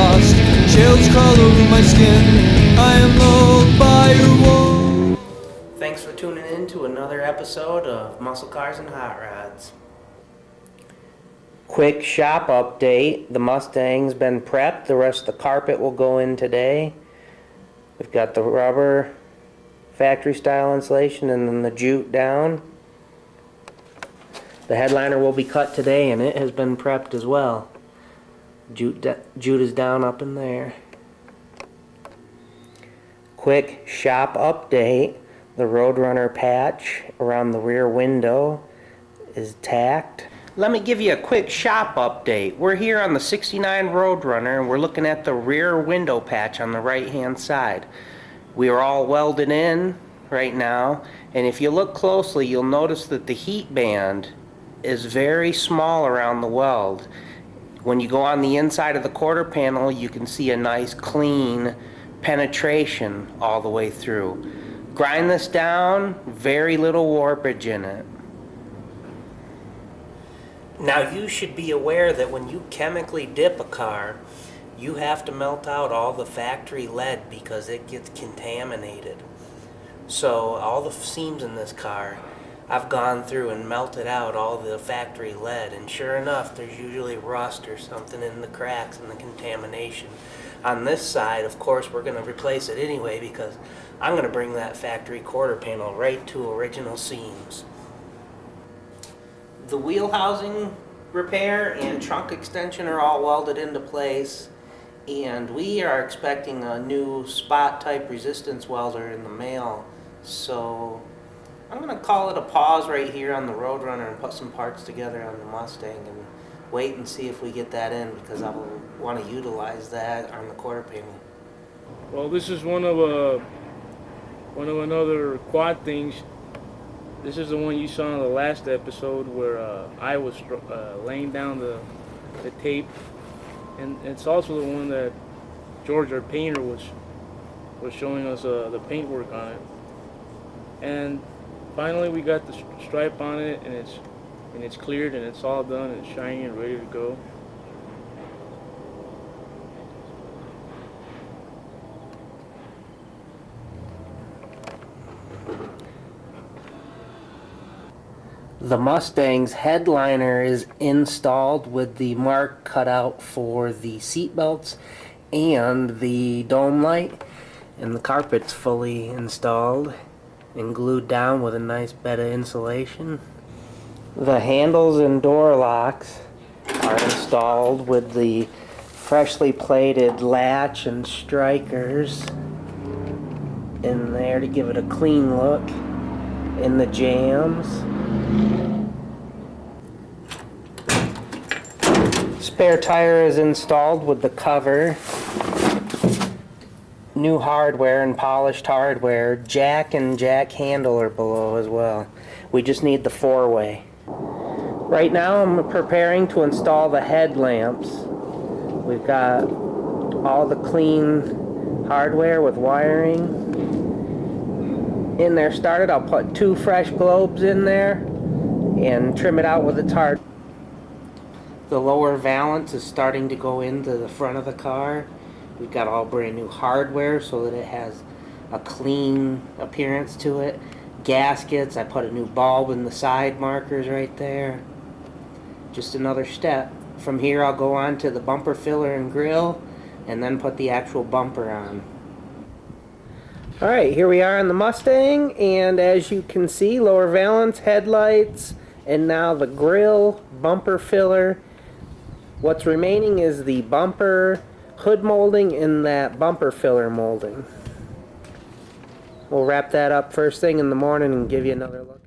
lost. Shells crawl over my skin. I am lulled by your wall. Thanks for tuning in to another episode of Muscle Cars and Hot Rods. Quick shop update. The Mustang's been prepped. The rest of the carpet will go in today. We've got the rubber factory style insulation and then the jute down. The headliner will be cut today and it has been prepped as well. Jute is down up in there. Quick shop update. The Roadrunner patch around the rear window is tacked. Let me give you a quick shop update. We're here on the 69 Roadrunner and we're looking at the rear window patch on the right hand side. We are all welded in right now, and if you look closely you'll notice that the heat band is very small around the weld. When you go on the inside of the quarter panel you can see a nice clean penetration all the way through. Grind this down, very little warpage in it. Now you should be aware that when you chemically dip a car, you have to melt out all the factory lead because it gets contaminated. So all the seams in this car, I've gone through and melted out all the factory lead, and sure enough there's usually rust or something in the cracks and the contamination. On this side, of course, we're going to replace it anyway because I'm going to bring that factory quarter panel right to original seams. The wheel housing repair and trunk extension are all welded into place, and we are expecting a new spot type resistance welder in the mail. So I'm going to call it a pause right here on the Roadrunner and put some parts together on the Mustang and wait and see if we get that in, because I will want to utilize that on the quarter panel. Well, this is one of another quad things. This is the one you saw in the last episode where I was laying down the tape, and it's also the one that George, our painter, was showing us the paintwork on it. And finally we got the stripe on it, and it's cleared and it's all done and it's shiny and ready to go. The Mustang's headliner is installed with the mark cut out for the seat belts and the dome light, and the carpet's fully installed and glued down with a nice bed of insulation. The handles and door locks are installed with the freshly plated latch and strikers in there to give it a clean look in the jambs. Spare tire is installed with the cover. New hardware and polished hardware. Jack and jack handle are below as well. We just need the four-way. Right now I'm preparing to install the headlamps. We've got all the clean hardware with wiring in there started. I'll put 2 fresh globes in there and trim it out with a tar. The lower valance is starting to go into the front of the car. We've got all brand new hardware so that it has a clean appearance to it. Gaskets, I put a new bulb in the side markers right there. Just another step. From here I'll go on to the bumper filler and grill and then put the actual bumper on. Alright, here we are on the Mustang, and as you can see, lower valance, headlights, and now the grill, bumper filler. What's remaining is the bumper hood molding and that bumper filler molding. We'll wrap that up first thing in the morning and give you another look.